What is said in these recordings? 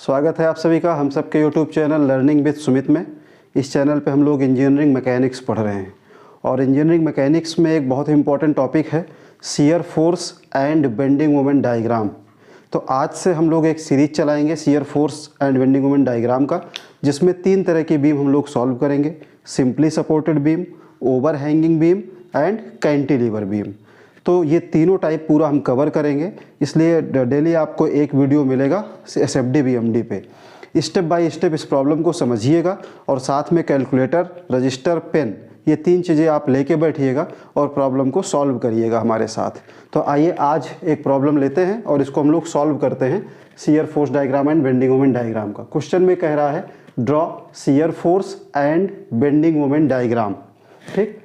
स्वागत है आप सभी का हम सबके YouTube channel learning with Sumit में। इस चैनल पे हम लोग इंजीनियरिंग मैकेनिक्स पढ़ रहे हैं और इंजीनियरिंग मैकेनिक्स में एक बहुत इंपॉर्टेंट टॉपिक है shear force and bending moment diagram. तो आज से हम लोग एक सीरीज चलाएंगे shear force and bending moment diagram का, जिसमें 3 तरह की बीम हम लोग सॉल्व करेंगे: simply supported beam, over hanging beam and cantilever beam. तो ये तीनों टाइप पूरा हम कवर करेंगे, इसलिए डेली आपको एक वीडियो मिलेगा SFD BMD पे। स्टेप बाय स्टेप इस प्रॉब्लम को समझिएगा और साथ में कैलकुलेटर, रजिस्टर, पेन, ये 3 चीज़ें आप लेके बैठिएगा और प्रॉब्लम को सॉल्व करिएगा हमारे साथ। तो आइए आज एक प्रॉब्लम लेते हैं और इसको हम लोग सॉल्व करते हैं shear force diagram and bending moment diagram का। क्वेश्चन में कह रहा है draw shear force and bending moment diagram, ठीक,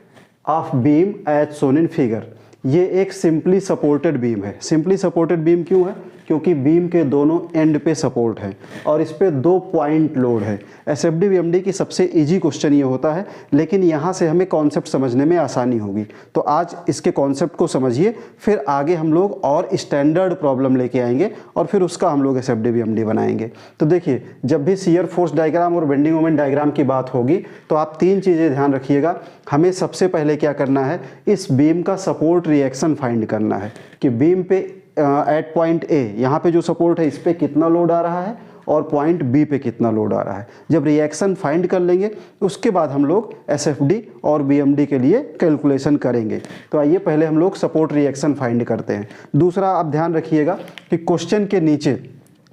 of beam as shown in figure. ये एक सिंपली सपोर्टेड बीम है। सिंपली सपोर्टेड बीम क्यों है? क्योंकि बीम के दोनों एंड पे सपोर्ट है और इस पे 2 पॉइंट लोड है। SFD BMD की सबसे इजी क्वेश्चन ये होता है, लेकिन यहाँ से हमें कॉन्सेप्ट समझने में आसानी होगी। तो आज इसके कॉन्सेप्ट को समझिए, फिर आगे हम लोग और स्टैंडर्ड प्रॉब्लम लेके आएंगे और फिर उसका हम लोग SFD BMD बनाएंगे। तो देखिए, जब भी शियर फोर्स डायग्राम और बेंडिंग मोमेंट डायग्राम की बात होगी तो आप 3 चीज़ें ध्यान रखिएगा। हमें सबसे पहले क्या करना है, इस बीम का सपोर्ट रिएक्शन फाइंड करना है कि बीम पे एट पॉइंट ए, यहाँ पे जो सपोर्ट है इस पे कितना लोड आ रहा है और पॉइंट बी पे कितना लोड आ रहा है। जब रिएक्शन फाइंड कर लेंगे उसके बाद हम लोग SFD और BMD के लिए कैलकुलेशन करेंगे। तो आइए पहले हम लोग सपोर्ट रिएक्शन फाइंड करते हैं। दूसरा, आप ध्यान रखिएगा कि क्वेश्चन के नीचे,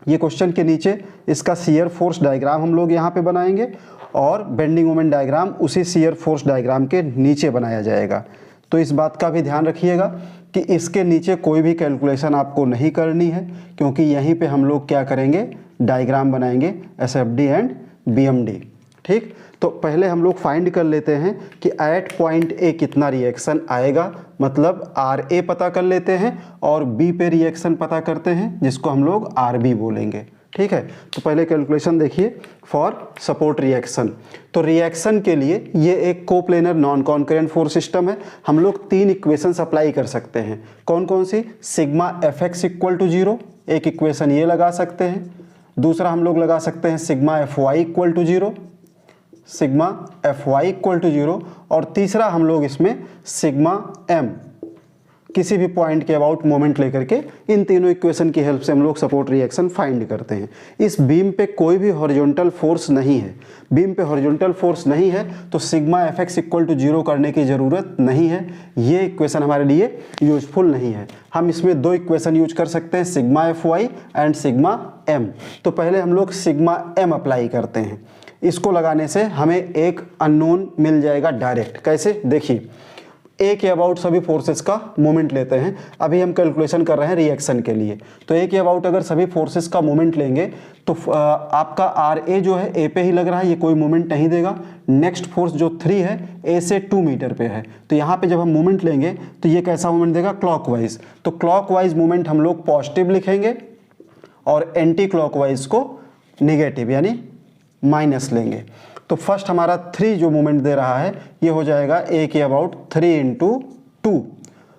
ये क्वेश्चन के नीचे इसका शियर फोर्स डायग्राम हम लोग यहाँ पे बनाएंगे और बेंडिंग मोमेंट डायग्राम उसी शियर फोर्स डायग्राम के नीचे बनाया जाएगा। तो इस बात का भी ध्यान रखिएगा कि इसके नीचे कोई भी कैलकुलेशन आपको नहीं करनी है, क्योंकि यहीं पे हम लोग क्या करेंगे, डायग्राम बनाएंगे SFD एंड BMD, ठीक। तो पहले हम लोग फाइंड कर लेते हैं कि एट पॉइंट ए कितना रिएक्शन आएगा, मतलब RA पता कर लेते हैं और B पे रिएक्शन पता करते हैं, जिसको हम लोग RB बोलेंगे, ठीक है। तो पहले कैलकुलेशन देखिए फॉर सपोर्ट रिएक्शन। तो रिएक्शन के लिए ये एक coplanar non concurrent force system है। हम लोग 3 इक्वेशंस अप्लाई कर सकते हैं। कौन कौन सी? सिग्मा FX इक्वल टू 0, एक इक्वेशन ये लगा सकते हैं। दूसरा हम लोग लगा सकते हैं sigma FY equal to 0, sigma FY equal to 0, और तीसरा हम लोग इसमें सिग्मा M, किसी भी पॉइंट के अबाउट मोमेंट लेकर के इन तीनों इक्वेशन की हेल्प से हम लोग सपोर्ट रिएक्शन फाइंड करते हैं। इस बीम पे कोई भी हॉरिजॉन्टल फोर्स नहीं है। बीम पे हॉरिजॉन्टल फोर्स नहीं है तो सिग्मा FX इक्वल टू 0 करने की ज़रूरत नहीं है। ये इक्वेशन हमारे लिए यूजफुल नहीं है। हम इसमें 2 इक्वेशन यूज कर सकते हैं, sigma FY and sigma M। तो पहले हम लोग सिग्मा M अप्लाई करते हैं। इसको लगाने से हमें एक अननोन मिल जाएगा डायरेक्ट। कैसे? देखिए, ए के अबाउट सभी फोर्सेस का मोमेंट लेते हैं। अभी हम कैलकुलेशन कर रहे हैं रिएक्शन के लिए। तो ए के अबाउट अगर सभी फोर्सेस का मोमेंट लेंगे तो आपका RA जो है ए पे ही लग रहा है, ये कोई मोमेंट नहीं देगा। नेक्स्ट फोर्स जो 3 है ए से 2 मीटर पे है, तो यहाँ पे जब हम मोमेंट लेंगे तो ये कैसा मोमेंट देगा? क्लॉकवाइज। तो क्लॉकवाइज मोमेंट हम लोग पॉजिटिव लिखेंगे और एंटी क्लॉकवाइज को निगेटिव यानी माइनस लेंगे। तो फर्स्ट हमारा 3 जो मोमेंट दे रहा है ये हो जाएगा ए के अबाउट 3 इंटू 2,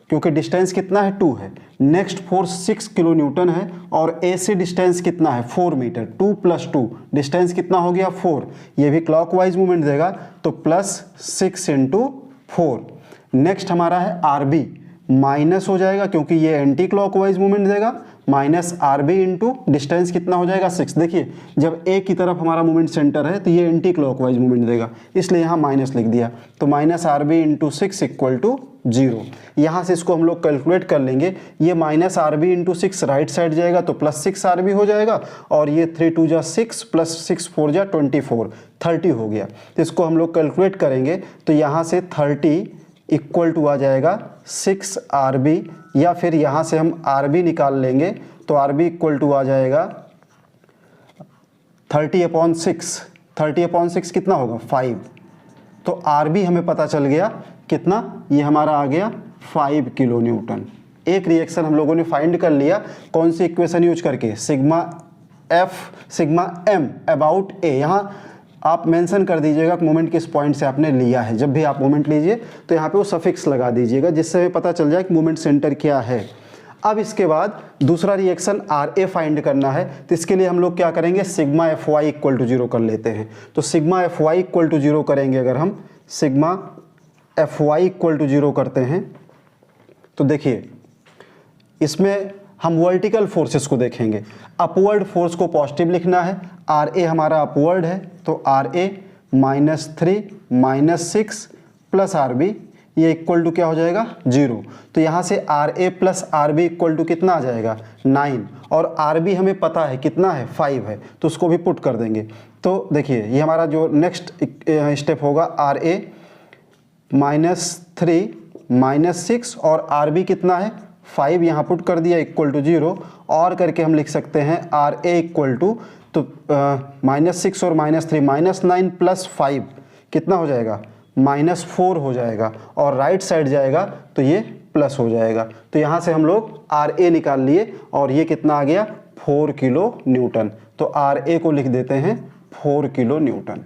क्योंकि डिस्टेंस कितना है? 2 है। नेक्स्ट फोर्स 6 किलो न्यूटन है और ए से डिस्टेंस कितना है? 4 मीटर। 2 + 2 डिस्टेंस कितना हो गया? 4। ये भी क्लॉकवाइज मूवमेंट देगा तो +6 इंटू 4। नेक्स्ट हमारा है RB, माइनस हो जाएगा क्योंकि ये एंटी क्लॉकवाइज मूवमेंट देगा, -RB इंटू डिस्टेंस कितना हो जाएगा? 6। देखिए, जब ए की तरफ हमारा मूवमेंट सेंटर है तो ये एंटी क्लॉकवाइज मूवमेंट देगा, इसलिए यहाँ माइनस लिख दिया। तो -RB इंटू 6 इक्वल टू 0। यहाँ से इसको हम लोग कैलकुलेट कर लेंगे। ये -RB इंटू 6 राइट साइड जाएगा तो +6 RB हो जाएगा, और ये 3 × 2 = 6 + 6 × 4 = 24, 30 हो गया। तो इसको हम लोग कैलकुलेट करेंगे तो यहाँ से 30 इक्वल टू आ जाएगा 6 RB, या फिर यहाँ से हम RB निकाल लेंगे तो RB इक्वल टू आ जाएगा 30/6। 30/6 कितना होगा? 5। तो RB हमें पता चल गया कितना, ये हमारा आ गया 5 किलो न्यूटन। एक रिएक्शन हम लोगों ने फाइंड कर लिया। कौन सी इक्वेशन यूज करके? सिग्मा M अबाउट ए। यहाँ आप मेंशन कर दीजिएगा कि मोमेंट किस पॉइंट से आपने लिया है। जब भी आप मोमेंट लीजिए तो यहाँ पे वो सफिक्स लगा दीजिएगा, जिससे हमें पता चल जाए कि मोमेंट सेंटर क्या है। अब इसके बाद दूसरा रिएक्शन RA फाइंड करना है, तो इसके लिए हम लोग क्या करेंगे, सिग्मा Fy इक्वल टू 0 कर लेते हैं। तो सिग्मा Fy इक्वल टू 0 करेंगे, अगर हम सिग्मा Fy इक्वल टू 0 करते हैं तो देखिए इसमें हम वर्टिकल फोर्सेस को देखेंगे। अपवर्ड फोर्स को पॉजिटिव लिखना है, RA हमारा अपवर्ड है तो RA -3 -6 प्लस RB ये इक्वल टू क्या हो जाएगा 0। तो यहाँ से RA plus RB equal to कितना आ जाएगा 9, और RB हमें पता है कितना है 5 है, तो उसको भी पुट कर देंगे। तो देखिए ये हमारा जो नेक्स्ट स्टेप होगा RA -3 -6 और RB कितना है 5, यहाँ पुट कर दिया इक्वल टू 0, और करके हम लिख सकते हैं RA इक्वल टू तो -6 और -3 -9 प्लस 5 कितना हो जाएगा -4 हो जाएगा, और राइट साइड जाएगा तो ये प्लस हो जाएगा। तो यहाँ से हम लोग RA निकाल लिए और ये कितना आ गया 4 किलो न्यूटन। तो RA को लिख देते हैं 4 किलो न्यूटन।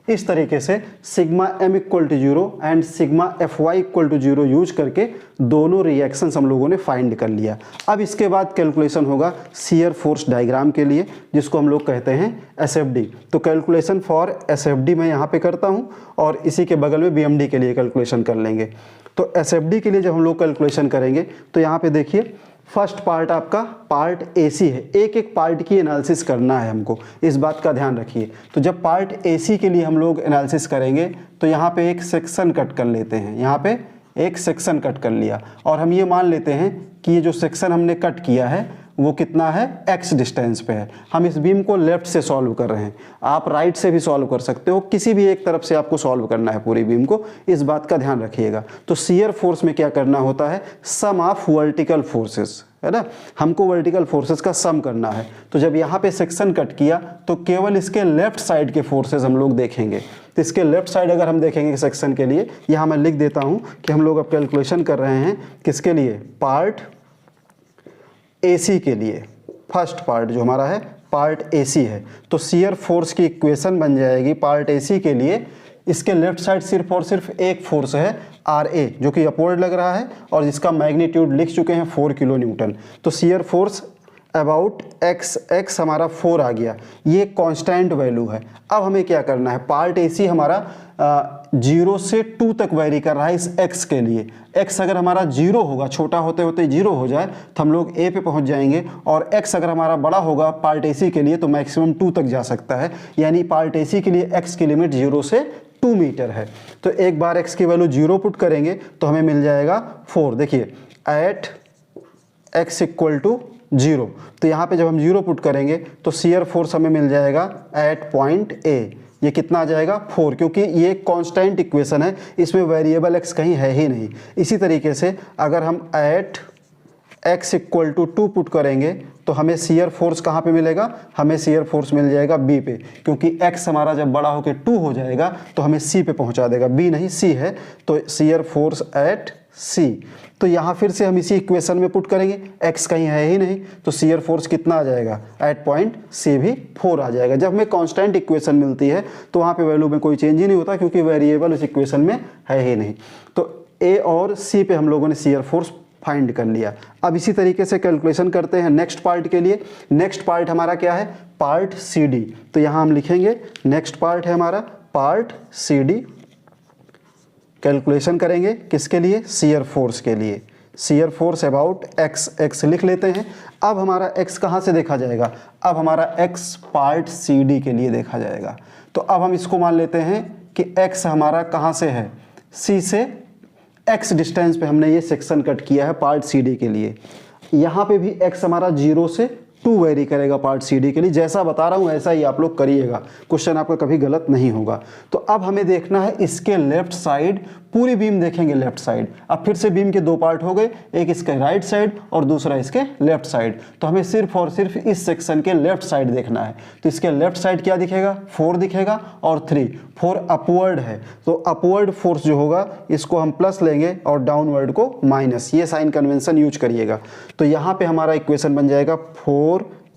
इस तरीके से sigma M equal to 0 and sigma Fy equal to 0 use करके दोनों रिएक्शंस हम लोगों ने फाइंड कर लिया। अब इसके बाद कैलकुलेशन होगा शियर फोर्स डायग्राम के लिए, जिसको हम लोग कहते हैं SFD। तो कैलकुलेशन फॉर SFD मैं यहाँ पे करता हूँ और इसी के बगल में BMD के लिए कैलकुलेशन कर लेंगे। तो SFD के लिए जब हम लोग कैलकुलेशन करेंगे तो यहाँ पे देखिए फर्स्ट पार्ट आपका पार्ट AC है, एक एक पार्ट की एनालिसिस करना है हमको, इस बात का ध्यान रखिए। तो जब पार्ट AC के लिए हम लोग एनालिसिस करेंगे तो यहाँ पे एक सेक्शन कट कर लेते हैं, यहाँ पे एक सेक्शन कट कर लिया, और हम ये मान लेते हैं कि ये जो सेक्शन हमने कट किया है वो कितना है x डिस्टेंस पे है। हम इस बीम को लेफ्ट से सॉल्व कर रहे हैं, आप राइट से भी सॉल्व कर सकते हो, किसी भी एक तरफ से आपको सॉल्व करना है पूरी बीम को, इस बात का ध्यान रखिएगा। तो शियर फोर्स में क्या करना होता है, सम ऑफ वर्टिकल फोर्सेस, है ना, हमको वर्टिकल फोर्सेस का सम करना है। तो जब यहाँ पे सेक्शन कट किया तो केवल इसके लेफ्ट साइड के फोर्सेस हम लोग देखेंगे। तो इसके लेफ्ट साइड अगर हम देखेंगे सेक्शन के लिए, यहाँ मैं लिख देता हूँ कि हम लोग अब कैलकुलेशन कर रहे हैं किसके लिए, पार्ट AC के लिए। फर्स्ट पार्ट जो हमारा है पार्ट AC है, तो शियर फोर्स की इक्वेशन बन जाएगी पार्ट AC के लिए, इसके लेफ्ट साइड सिर्फ और सिर्फ एक फोर्स है RA जो कि अपवर्ड लग रहा है और जिसका मैग्नीट्यूड लिख चुके हैं 4 किलो न्यूटन। तो शियर फोर्स अबाउट x हमारा 4 आ गया, ये कांस्टेंट वैल्यू है। अब हमें क्या करना है, पार्ट AC हमारा 0 से 2 तक वेरी कर रहा है इस x के लिए। x अगर हमारा 0 होगा, छोटा होते होते 0 हो जाए तो हम लोग A पे पहुंच जाएंगे, और x अगर हमारा बड़ा होगा पार्ट AC के लिए तो मैक्सिमम 2 तक जा सकता है, यानी पार्ट AC के लिए x की लिमिट 0 से 2 मीटर है। तो एक बार x की वैल्यू 0 पुट करेंगे तो हमें मिल जाएगा 4। देखिए एट x इक्वल टू 0, तो यहाँ पे जब हम 0 पुट करेंगे तो शियर फोर्स हमें मिल जाएगा एट पॉइंट A, ये कितना आ जाएगा 4, क्योंकि ये कांस्टेंट इक्वेशन है, इसमें वेरिएबल x कहीं है ही नहीं। इसी तरीके से अगर हम at x equal to 2 put करेंगे तो हमें शियर फोर्स कहाँ पे मिलेगा, हमें शियर फोर्स मिल जाएगा B पे, क्योंकि x हमारा जब बड़ा होकर 2 हो जाएगा तो हमें C पे पहुँचा देगा, B नहीं C है, तो शियर फोर्स एट C। तो यहाँ फिर से हम इसी इक्वेशन में पुट करेंगे, x कहीं है ही नहीं, तो शियर फोर्स कितना आ जाएगा एट पॉइंट C भी 4 आ जाएगा। जब हमें कांस्टेंट इक्वेशन मिलती है तो वहाँ पे वैल्यू में कोई चेंज ही नहीं होता, क्योंकि वेरिएबल उस इक्वेशन में है ही नहीं। तो A और C पे हम लोगों ने शियर फोर्स फाइंड कर लिया। अब इसी तरीके से कैलकुलेशन करते हैं नेक्स्ट पार्ट के लिए। नेक्स्ट पार्ट हमारा क्या है, पार्ट CD। तो यहाँ हम लिखेंगे नेक्स्ट पार्ट है हमारा पार्ट CD। कैलकुलेशन करेंगे किसके लिए, शियर फोर्स के लिए। शियर फोर्स अबाउट x लिख लेते हैं। अब हमारा x कहाँ से देखा जाएगा, अब हमारा x पार्ट CD के लिए देखा जाएगा। तो अब हम इसको मान लेते हैं कि x हमारा कहाँ से है, C से x डिस्टेंस पे हमने ये सेक्शन कट किया है पार्ट CD के लिए। यहाँ पे भी x हमारा 0 से 2 वेरी करेगा पार्ट CD के लिए, जैसा बता रहा हूँ ऐसा ही आप लोग करिएगा, क्वेश्चन आपका कभी गलत नहीं होगा। तो अब हमें देखना है इसके लेफ्ट साइड, पूरी बीम देखेंगे लेफ्ट साइड। अब फिर से बीम के 2 पार्ट हो गए, एक इसके राइट साइड और दूसरा इसके लेफ्ट साइड। तो हमें सिर्फ और सिर्फ इस सेक्शन के लेफ्ट साइड देखना है। तो इसके लेफ्ट साइड क्या दिखेगा, 4 दिखेगा और 3, 4 अपवर्ड है, तो अपवर्ड फोर्स जो होगा इसको हम प्लस लेंगे और डाउनवर्ड को माइनस, ये साइन कन्वेंशन यूज करिएगा। तो यहाँ पे हमारा इक्वेशन बन जाएगा 4 -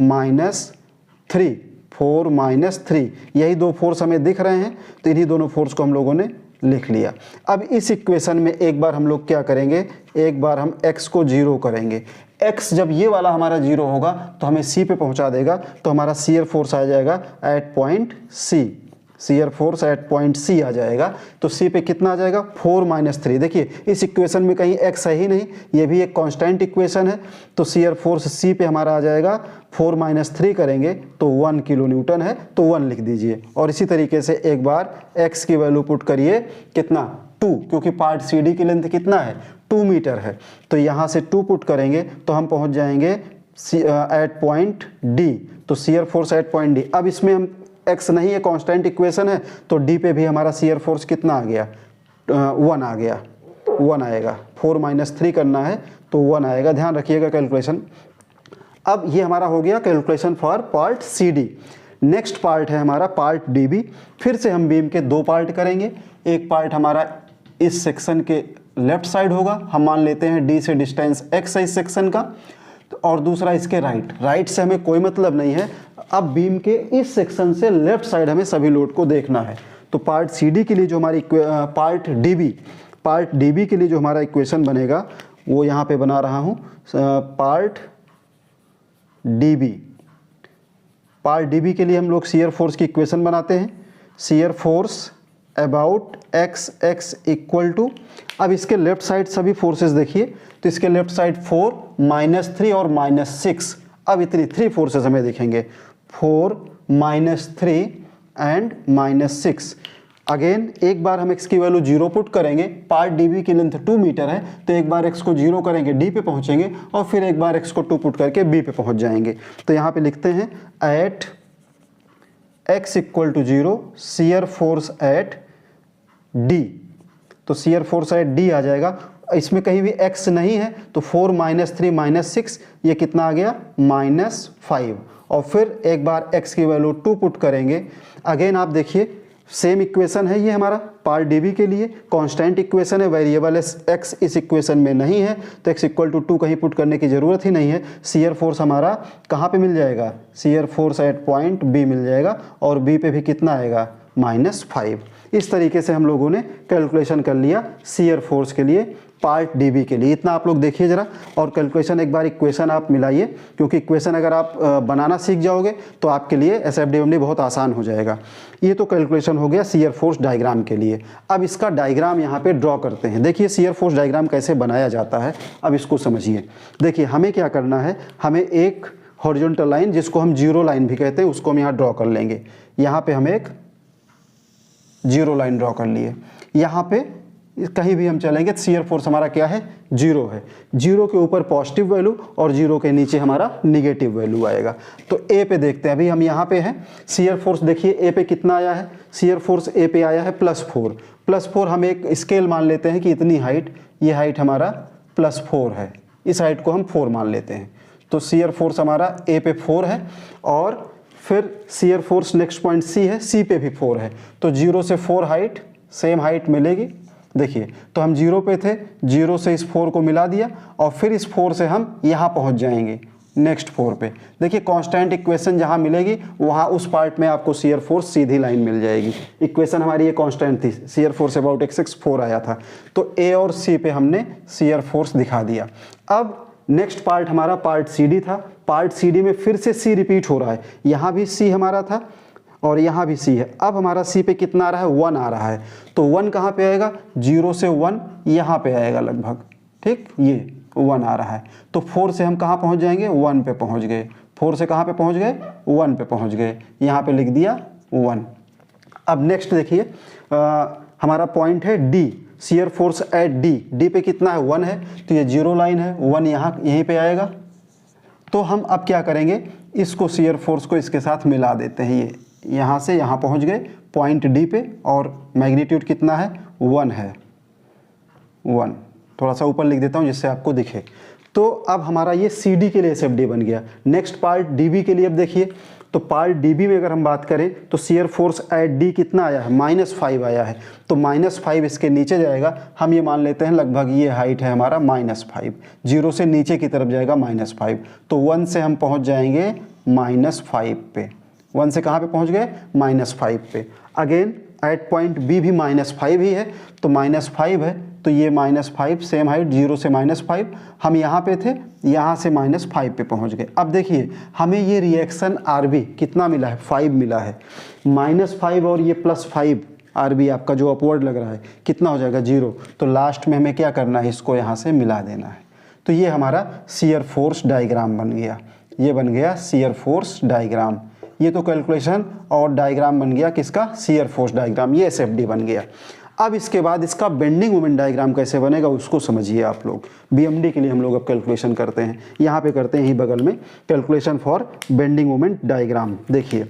3, यही 2 फोर्स हमें दिख रहे हैं, तो इन्हीं दोनों फोर्स को हम लोगों ने लिख लिया। अब इस इक्वेशन में एक बार हम लोग क्या करेंगे, एक बार हम x को 0 करेंगे। x जब ये वाला हमारा 0 होगा तो हमें c पे पहुंचा देगा, तो हमारा शियर फोर्स आ जाएगा at point c, shear force at point c आ जाएगा। तो c पे कितना आ जाएगा 4 - 3। देखिए इस इक्वेशन में कहीं x है ही नहीं, ये भी एक कांस्टेंट इक्वेशन है, तो शियर फोर्स c पे हमारा आ जाएगा 4 - 3 करेंगे तो 1 किलो न्यूटन है, तो 1 लिख दीजिए। और इसी तरीके से एक बार x की वैल्यू पुट करिए, कितना 2, क्योंकि पार्ट CD की लेंथ कितना है 2 मीटर है, तो यहाँ से 2 पुट करेंगे तो हम पहुँच जाएंगे एट पॉइंट D, तो shear force at point D। अब इसमें हम x नहीं है, कांस्टेंट इक्वेशन है, तो D पे भी हमारा शियर फोर्स कितना आ गया 1 आ गया, 1 आएगा। 4 - 3 करना है तो 1 आएगा, ध्यान रखिएगा कैलकुलेशन। अब ये हमारा हो गया calculation for part CD। Next part है हमारा पार्ट DB। फिर से हम बीम के 2 पार्ट करेंगे। एक पार्ट हमारा इस सेक्शन के लेफ्ट साइड होगा, हम मान लेते हैं D से डिस्टेंस x है इस सेक्शन का, और दूसरा इसके राइट से हमें कोई मतलब नहीं है। अब बीम के इस सेक्शन से लेफ्ट साइड हमें सभी लोड को देखना है। तो पार्ट CD के लिए जो हमारी पार्ट DB के लिए जो हमारा इक्वेशन बनेगा वो यहाँ पे बना रहा हूँ। पार्ट DB के लिए हम लोग शियर फोर्स की इक्वेशन बनाते हैं। Shear force about x equal to, अब इसके लेफ्ट साइड सभी फोर्सेस देखिए, तो इसके लेफ्ट साइड 4 - 3 और -6। अब इतनी 3 फोर्सेस हमें दिखेंगे, 4 - 3 एंड -6। अगेन एक बार हम x की वैल्यू 0 पुट करेंगे, पार्ट DB की लेंथ 2 मीटर है, तो एक बार x को 0 करेंगे D पे पहुंचेंगे, और फिर एक बार x को 2 पुट करके B पे पहुंच जाएंगे। तो यहाँ पे लिखते हैं at x equal to 0 shear force at D, तो शियर फोर्स एट D आ जाएगा। इसमें कहीं भी x नहीं है, तो 4 - 3 -6, ये कितना आ गया -5। और फिर एक बार x की वैल्यू 2 पुट करेंगे। अगेन आप देखिए सेम इक्वेशन है ये हमारा पार्ट DB के लिए, कांस्टेंट इक्वेशन है, वेरिएबल x इस इक्वेशन में नहीं है, तो x इक्वल टू 2 कहीं पुट करने की ज़रूरत ही नहीं है। शियर फोर्स हमारा कहाँ पे मिल जाएगा, shear force at point B मिल जाएगा, और B पे भी कितना आएगा -5। इस तरीके से हम लोगों ने कैलकुलेशन कर लिया शियर फोर्स के लिए पार्ट DB के लिए। इतना आप लोग देखिए ज़रा, और कैलकुलेशन एक बार इक्वेशन आप मिलाइए, क्योंकि इक्वेशन अगर आप बनाना सीख जाओगे तो आपके लिए SFD बहुत आसान हो जाएगा। ये तो कैलकुलेशन हो गया शियर फोर्स डायग्राम के लिए। अब इसका डायग्राम यहाँ पे ड्रॉ करते हैं। देखिए शियर फोर्स डायग्राम कैसे बनाया जाता है, अब इसको समझिए। देखिए हमें क्या करना है, हमें एक हॉरिजॉन्टल लाइन, जिसको हम 0 लाइन भी कहते हैं, उसको हम यहाँ ड्रॉ कर लेंगे। यहाँ पे हम एक 0 लाइन ड्रॉ कर लिए। यहाँ पे कहीं भी हम चलेंगे तो शियर फोर्स हमारा क्या है 0 है। 0 के ऊपर पॉजिटिव वैल्यू और 0 के नीचे हमारा निगेटिव वैल्यू आएगा। तो A पे देखते हैं, अभी हम यहाँ पे हैं। शियर फोर्स देखिए A पे कितना आया है, शियर फोर्स A पे आया है +4। +4 हम एक स्केल मान लेते हैं कि इतनी हाइट, ये हाइट हमारा +4 है, इस हाइट को हम 4 मान लेते हैं। तो शियर फोर्स हमारा A पे 4 है, और फिर shear force next point C है, C पे भी 4 है, तो 0 से 4 हाइट सेम हाइट मिलेगी। देखिए तो हम 0 पे थे, 0 से इस 4 को मिला दिया, और फिर इस 4 से हम यहाँ पहुँच जाएंगे नेक्स्ट 4 पे। देखिए कांस्टेंट इक्वेशन जहाँ मिलेगी वहाँ उस पार्ट में आपको शियर फोर्स सीधी लाइन मिल जाएगी। इक्वेशन हमारी ये कांस्टेंट थी, शियर फोर्स अबाउट x 4 आया था, तो A और C पे हमने शियर फोर्स दिखा दिया। अब नेक्स्ट पार्ट हमारा पार्ट CD था। पार्ट CD में फिर से C रिपीट हो रहा है, यहाँ भी C हमारा था और यहाँ भी C है। अब हमारा C पे कितना आ रहा है 1 आ रहा है, तो 1 कहाँ पे आएगा, 0 से 1 यहाँ पे आएगा लगभग, ठीक, ये 1 आ रहा है। तो 4 से हम कहाँ पहुँच जाएंगे, 1 पे पहुँच गए। 4 से कहाँ पे पहुँच गए, 1 पे पहुँच गए, यहाँ पे लिख दिया 1। अब नेक्स्ट देखिए हमारा पॉइंट है D, shear force at D पे कितना है 1 है, तो ये 0 लाइन है, 1 यहाँ यहीं पे आएगा। तो हम अब क्या करेंगे, इसको शियर फोर्स को इसके साथ मिला देते हैं। ये यहाँ से यहाँ पहुँच गए पॉइंट D पे, और मैग्नीट्यूड कितना है 1 है, 1। थोड़ा सा ऊपर लिख देता हूँ जिससे आपको दिखे। तो अब हमारा ये CD के लिए SFD बन गया। नेक्स्ट पार्ट DB के लिए अब देखिए, तो पार्ट DB में अगर हम बात करें तो शियर फोर्स एट D कितना आया है, -5 आया है, तो -5 इसके नीचे जाएगा। हम ये मान लेते हैं लगभग ये हाइट है हमारा -5, 0 से नीचे की तरफ जाएगा -5, तो 1 से हम पहुंच जाएंगे -5 पे। 1 से कहाँ पे पहुंच गए, -5 पे। अगेन एट पॉइंट बी भी -5 ही है, तो -5 है, तो ये -5 सेम हाइट 0 से -5, हम यहाँ पे थे, यहाँ से -5 पे पहुँच गए। अब देखिए हमें ये रिएक्शन RB कितना मिला है, 5 मिला है, -5 और ये +5 RB आपका जो अपवर्ड लग रहा है कितना हो जाएगा 0, तो लास्ट में हमें क्या करना है, इसको यहाँ से मिला देना है। तो ये हमारा शियर फोर्स डायग्राम बन गया, ये बन गया शियर फोर्स डायग्राम। ये तो कैलकुलेशन और डायग्राम बन गया किसका, शियर फोर्स डायग्राम, ये SFD बन गया। अब इसके बाद इसका बेंडिंग मोमेंट डायग्राम कैसे बनेगा उसको समझिए आप लोग। BMD के लिए हम लोग अब कैलकुलेशन करते हैं, यहाँ पे करते हैं ही बगल में calculation for bending moment diagram. देखिए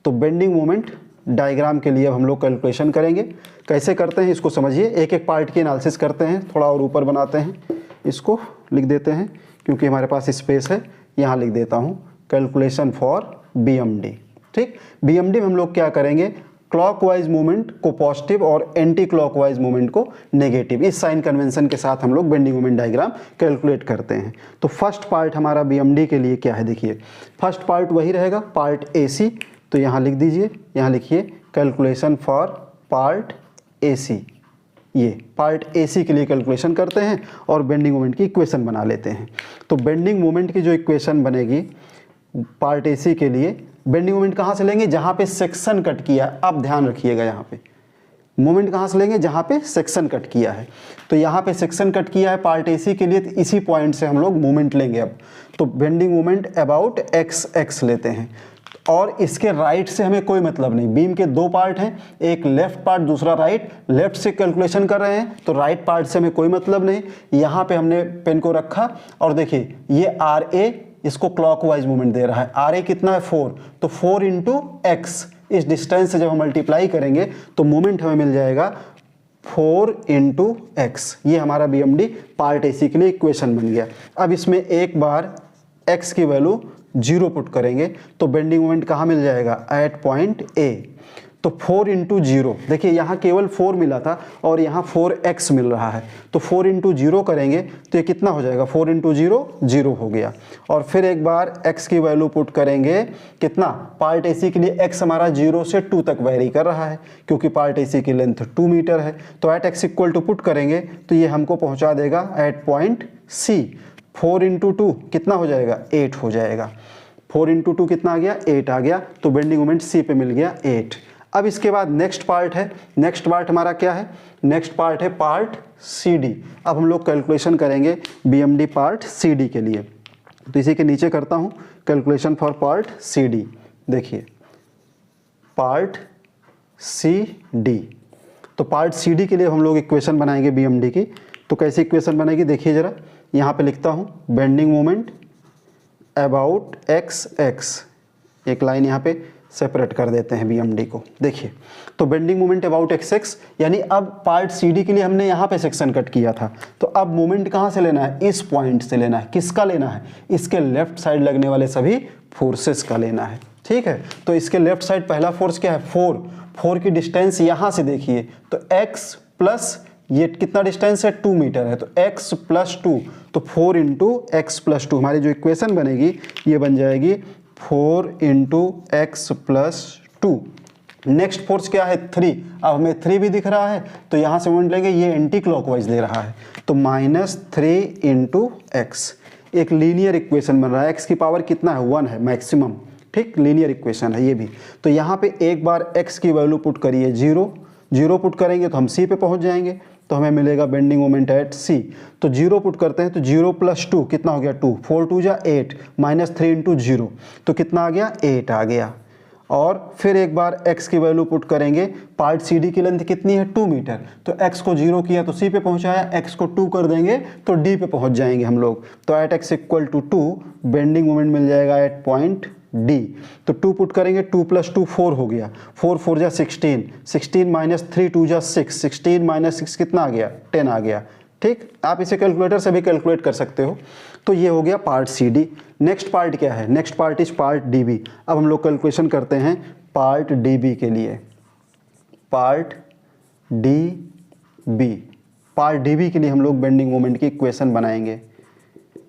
तो बेंडिंग मोमेंट डायग्राम के लिए अब हम लोग कैलकुलेशन करेंगे, कैसे करते हैं इसको समझिए। एक एक पार्ट की एनालिसिस करते हैं, थोड़ा और ऊपर बनाते हैं, इसको लिख देते हैं क्योंकि हमारे पास स्पेस है, यहाँ लिख देता हूँ कैलकुलेशन फॉर BMD। ठीक, BMD में हम लोग क्या करेंगे, क्लॉकवाइज मूवमेंट को पॉजिटिव और एंटी क्लॉकवाइज मूवमेंट को नेगेटिव, इस साइन कन्वेंशन के साथ हम लोग बेंडिंग मोमेंट डायग्राम कैलकुलेट करते हैं। तो फर्स्ट पार्ट हमारा BMD के लिए क्या है, देखिए फर्स्ट पार्ट वही रहेगा, पार्ट AC, तो यहाँ लिख दीजिए, यहाँ लिखिए कैलकुलेशन फॉर पार्ट AC। ये पार्ट AC के लिए कैलकुलेशन करते हैं और बेंडिंग मोमेंट की इक्वेशन बना लेते हैं। तो बेंडिंग मोमेंट की जो इक्वेशन बनेगी पार्ट AC के लिए, बेंडिंग मोमेंट कहाँ से लेंगे, जहाँ पे सेक्शन कट किया है। अब ध्यान रखिएगा, यहाँ पे मोमेंट कहाँ से लेंगे, जहाँ पे सेक्शन कट किया है। तो यहाँ पे सेक्शन कट किया है पार्ट AC के लिए, तो इसी पॉइंट से हम लोग मोमेंट लेंगे। अब तो बेंडिंग मोमेंट अबाउट XX लेते हैं, और इसके राइट से हमें कोई मतलब नहीं। बीम के दो पार्ट हैं, एक लेफ्ट पार्ट दूसरा राइट, लेफ्ट से कैलकुलेशन कर रहे हैं तो राइट पार्ट से हमें कोई मतलब नहीं। यहाँ पे हमने पेन को रखा और देखिए ये RA इसको क्लॉकवाइज मूवमेंट दे रहा है। RA कितना है 4, तो 4 × x, इस डिस्टेंस से जब हम मल्टीप्लाई करेंगे तो मूवमेंट हमें मिल जाएगा 4 × x। ये हमारा BMD पार्ट AC के लिए इक्वेशन बन गया। अब इसमें एक बार x की वैल्यू 0 पुट करेंगे तो बेंडिंग मोमेंट कहाँ मिल जाएगा, एट पॉइंट A। तो 4 × 0, देखिए यहाँ केवल 4 मिला था और यहाँ 4x मिल रहा है, तो 4 × 0 करेंगे तो ये कितना हो जाएगा, 4 × 0 0 हो गया। और फिर एक बार x की वैल्यू पुट करेंगे, कितना, पार्ट AC के लिए x हमारा 0 से 2 तक वेरी कर रहा है क्योंकि पार्ट AC की लेंथ 2 मीटर है। तो at x equal to put करेंगे तो ये हमको पहुँचा देगा एट पॉइंट C। 4 × 2 कितना हो जाएगा, 8 हो जाएगा। 4 × 2 कितना आ गया, 8 आ गया। तो बेंडिंग मोमेंट C पे मिल गया 8। अब इसके बाद नेक्स्ट पार्ट है, नेक्स्ट पार्ट हमारा क्या है, नेक्स्ट पार्ट है पार्ट CD। अब हम लोग कैलकुलेशन करेंगे BMD पार्ट CD के लिए, तो इसी के नीचे करता हूँ कैलकुलेशन फॉर पार्ट CD। देखिए पार्ट CD, तो पार्ट CD के लिए हम लोग इक्वेशन बनाएंगे BMD की। तो कैसी इक्वेशन बनेगी देखिए ज़रा, यहाँ पे लिखता हूँ बेंडिंग मोमेंट अबाउट XX, एक लाइन यहाँ पे सेपरेट कर देते हैं BMD को। देखिए तो बेंडिंग मोमेंट अबाउट XX, यानी अब पार्ट CD के लिए हमने यहाँ पे सेक्शन कट किया था, तो अब मोमेंट कहाँ से लेना है, इस पॉइंट से लेना है। किसका लेना है, इसके लेफ्ट साइड लगने वाले सभी फोर्सेस का लेना है। ठीक है, तो इसके लेफ्ट साइड पहला फोर्स क्या है, 4 की डिस्टेंस यहाँ से देखिए तो x प्लस ये कितना डिस्टेंस है, 2 मीटर है, तो x + 2, तो 4 × x + 2, हमारी जो इक्वेशन बनेगी ये बन जाएगी 4 × x + 2। नेक्स्ट फोर्स क्या है, 3। अब हमें 3 भी दिख रहा है तो यहाँ से मोमेंट लेंगे, ये एंटी क्लॉकवाइज दे रहा है, तो -3 × x। एक लीनियर इक्वेशन बन रहा है, x की पावर कितना है, 1 है मैक्सिमम। ठीक, लीनियर इक्वेशन है ये भी। तो यहाँ पे एक बार x की वैल्यू पुट करिए 0 पुट करेंगे तो हम C पे पहुँच जाएंगे, तो हमें मिलेगा बेंडिंग मोमेंट एट C। तो 0 पुट करते हैं तो 0 + 2 कितना हो गया, 2, 4 × 2 = 8, -3 × 0, तो कितना आ गया, 8 आ गया। और फिर एक बार x की वैल्यू पुट करेंगे, पार्ट CD की लेंथ कितनी है, 2 मीटर, तो x को 0 किया तो C पे पहुंचाया, x को 2 कर देंगे तो D पे पहुंच जाएंगे हम लोग। तो एट x = 2 बेंडिंग मोमेंट मिल जाएगा एट पॉइंट D। तो 2 पुट करेंगे, 2 + 2 4 हो गया, 4 × 4 = 16, 16 - 3 2 = 6, 16 - 6 कितना आ गया, 10 आ गया। ठीक, आप इसे कैलकुलेटर से भी कैलकुलेट कर सकते हो। तो ये हो गया पार्ट CD। नेक्स्ट पार्ट क्या है, next part is part DB। अब हम लोग कैलकुलेशन करते हैं पार्ट DB के लिए। पार्ट DB के लिए हम लोग बेंडिंग मोमेंट की इक्वेशन बनाएंगे।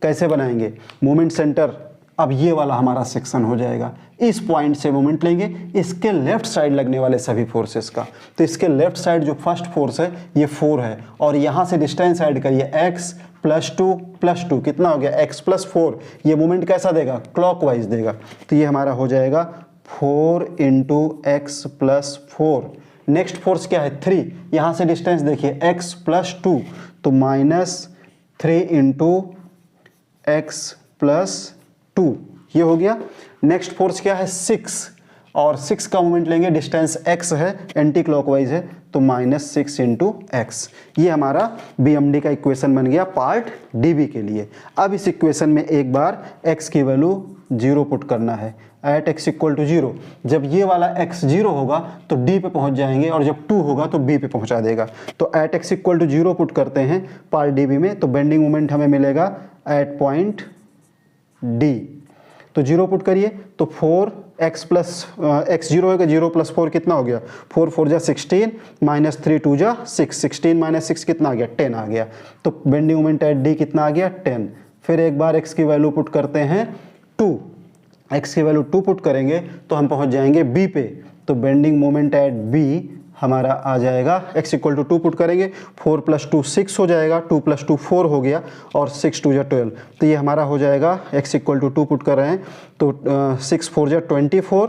कैसे बनाएंगे, मोमेंट सेंटर अब ये वाला हमारा सेक्शन हो जाएगा। इस पॉइंट से मोमेंट लेंगे इसके लेफ्ट साइड लगने वाले सभी फोर्सेस का। तो इसके लेफ्ट साइड जो फर्स्ट फोर्स है ये 4 है, और यहाँ से डिस्टेंस ऐड करिए x + 2 कितना हो गया x + 4। ये मोमेंट कैसा देगा, क्लॉकवाइज देगा। तो ये हमारा हो जाएगा 4 × x + 4। नेक्स्ट फोर्स क्या है 3, यहाँ से डिस्टेंस देखिए x + 2 तो -3 × x + 2 ये हो गया। नेक्स्ट फोर्स क्या है 6, और 6 का मोमेंट लेंगे, डिस्टेंस x है, एंटी क्लॉकवाइज है, तो -6 × x। ये हमारा BMD का इक्वेशन बन गया पार्ट DB के लिए। अब इस इक्वेशन में एक बार x की वैल्यू 0 पुट करना है, एट x = 0। जब ये वाला x 0 होगा तो D पे पहुंच जाएंगे, और जब 2 होगा तो B पे पहुंचा देगा। तो एट x = 0 पुट करते हैं पार्ट DB में, तो बेंडिंग मोमेंट हमें मिलेगा एट पॉइंट D। तो 0 पुट करिए तो 4x + x 0 होगा, 0 + 4 कितना हो गया, 4 × 4 = 16 -3 × 2 = 6, 16 - 6 कितना आ गया, 10 आ गया। तो बेंडिंग मोमेंट एट D कितना आ गया, 10। फिर एक बार x की वैल्यू पुट करते हैं 2, x की वैल्यू 2 पुट करेंगे तो हम पहुंच जाएंगे B पे। तो बेंडिंग मोमेंट एट B हमारा आ जाएगा, x = 2 पुट करेंगे, 4 + 2 6 हो जाएगा, 2 + 2 4 हो गया, और 6 × 2 = 12। तो ये हमारा हो जाएगा, x = 2 पुट कर रहे हैं तो 6 × 4 = 24,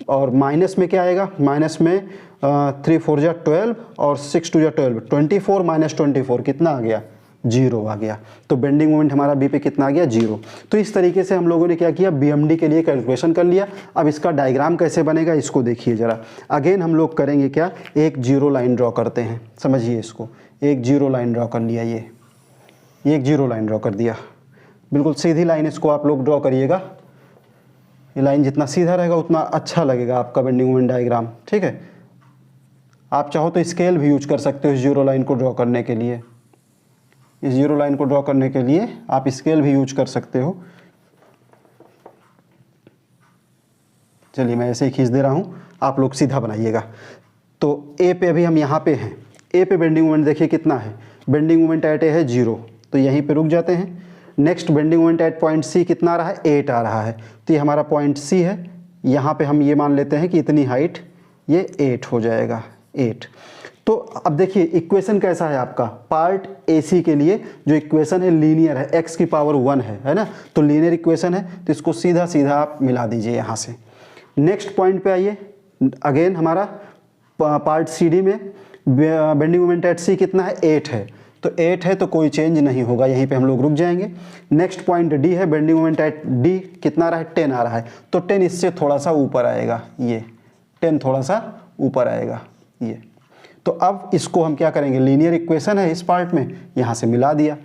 और माइनस में क्या आएगा, माइनस में 3 × 4 = 12, और 6 × 2 = 12, 24 - 24 कितना आ गया, 0 आ गया। तो बेंडिंग मोमेंट हमारा B पे कितना आ गया, 0। तो इस तरीके से हम लोगों ने क्या किया, BMD के लिए कैलकुलेशन कर लिया। अब इसका डायग्राम कैसे बनेगा इसको देखिए ज़रा। अगेन हम लोग करेंगे क्या, एक जीरो लाइन ड्रॉ करते हैं, समझिए इसको। एक जीरो लाइन ड्रॉ कर लिया, ये एक जीरो लाइन ड्रॉ कर दिया, बिल्कुल सीधी लाइन इसको आप लोग ड्रॉ करिएगा। ये लाइन जितना सीधा रहेगा उतना अच्छा लगेगा आपका बेंडिंग मोमेंट डायग्राम, ठीक है। आप चाहो तो स्केल भी यूज कर सकते हो इस जीरो लाइन को ड्रॉ करने के लिए। इस जीरो लाइन को ड्रॉ करने के लिए आप स्केल भी यूज कर सकते हो। चलिए मैं ऐसे ही खींच दे रहा हूँ, आप लोग सीधा बनाइएगा। तो A पे अभी हम यहाँ पे हैं, A पे बेंडिंग मोमेंट देखिए कितना है, बेंडिंग मोमेंट एट A है 0, तो यहीं पे रुक जाते हैं। Next bending moment at point C कितना आ रहा है, 8 आ रहा है, तो ये हमारा पॉइंट C है। यहाँ पे हम ये मान लेते हैं कि इतनी हाइट ये 8 हो जाएगा, 8। तो अब देखिए इक्वेशन कैसा है आपका, पार्ट AC के लिए जो इक्वेशन है लीनियर है, x की पावर 1 है ना, तो लीनियर इक्वेशन है, तो इसको सीधा सीधा आप मिला दीजिए यहाँ से। नेक्स्ट पॉइंट पे आइए, अगेन हमारा पार्ट CD में बेंडिंग मोमेंट एट C कितना है, 8 है, तो 8 है तो कोई चेंज नहीं होगा, यहीं पे हम लोग रुक जाएंगे। नेक्स्ट पॉइंट D है, बेंडिंग मोमेंट एट D कितना आ रहा है, 10 आ रहा है, तो 10 इससे थोड़ा सा ऊपर आएगा, ये 10 थोड़ा सा ऊपर आएगा ये। तो अब इसको हम क्या करेंगे, लीनियर इक्वेशन है इस पार्ट में, यहाँ से मिला दिया।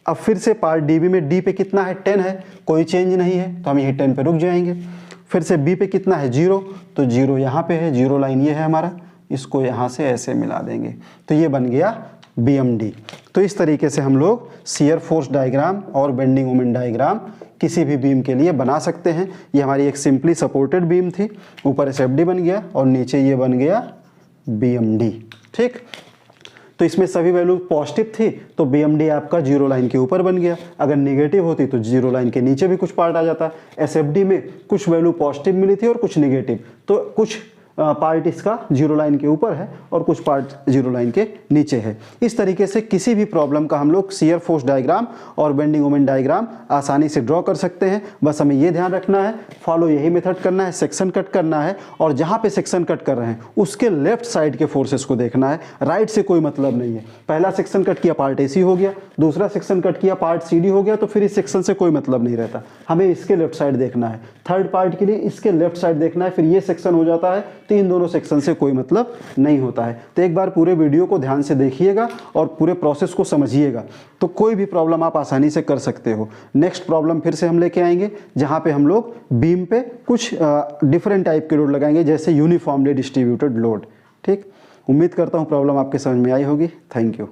अब फिर से पार्ट DB में D पे कितना है, 10 है, कोई चेंज नहीं है, तो हम यही 10 पे रुक जाएंगे। फिर से B पे कितना है, 0, तो 0 यहाँ पे है, जीरो लाइन ये है हमारा, इसको यहाँ से ऐसे मिला देंगे, तो ये बन गया BMD। तो इस तरीके से हम लोग शियर फोर्स डायग्राम और बेंडिंग मोमेंट डायग्राम किसी भी बीम के लिए बना सकते हैं। ये हमारी एक सिंपली सपोर्टेड बीम थी, ऊपर SFD बन गया और नीचे ये बन गया BMD, ठीक। तो इसमें सभी वैल्यू पॉजिटिव थी तो BMD आपका जीरो लाइन के ऊपर बन गया, अगर नेगेटिव होती तो जीरो लाइन के नीचे भी कुछ पार्ट आ जाता। SFD में कुछ वैल्यू पॉजिटिव मिली थी और कुछ नेगेटिव, तो कुछ पार्ट इसका जीरो लाइन के ऊपर है और कुछ पार्ट जीरो लाइन के नीचे है। इस तरीके से किसी भी प्रॉब्लम का हम लोग शियर फोर्स डायग्राम और बेंडिंग मोमेंट डायग्राम आसानी से ड्रॉ कर सकते हैं। बस हमें ये ध्यान रखना है, फॉलो यही मेथड करना है, सेक्शन कट करना है, और जहाँ पे सेक्शन कट कर रहे हैं उसके लेफ्ट साइड के फोर्सेस को देखना है, राइट से कोई मतलब नहीं है। पहला सेक्शन कट किया पार्ट AC हो गया, दूसरा सेक्शन कट किया पार्ट CD हो गया, तो फिर इस सेक्शन से कोई मतलब नहीं रहता, हमें इसके लेफ्ट साइड देखना है। थर्ड पार्ट के लिए इसके लेफ्ट साइड देखना है, फिर ये सेक्शन हो जाता है, तो इन दोनों सेक्शन से कोई मतलब नहीं होता है। तो एक बार पूरे वीडियो को ध्यान से देखिएगा और पूरे प्रोसेस को समझिएगा, तो कोई भी प्रॉब्लम आप आसानी से कर सकते हो। नेक्स्ट प्रॉब्लम फिर से हम लेके आएंगे जहां पे हम लोग बीम पे कुछ डिफरेंट टाइप के लोड लगाएंगे, जैसे यूनिफॉर्मली डिस्ट्रीब्यूटेड लोड, ठीक। उम्मीद करता हूं प्रॉब्लम आपके समझ में आई होगी। Thank you.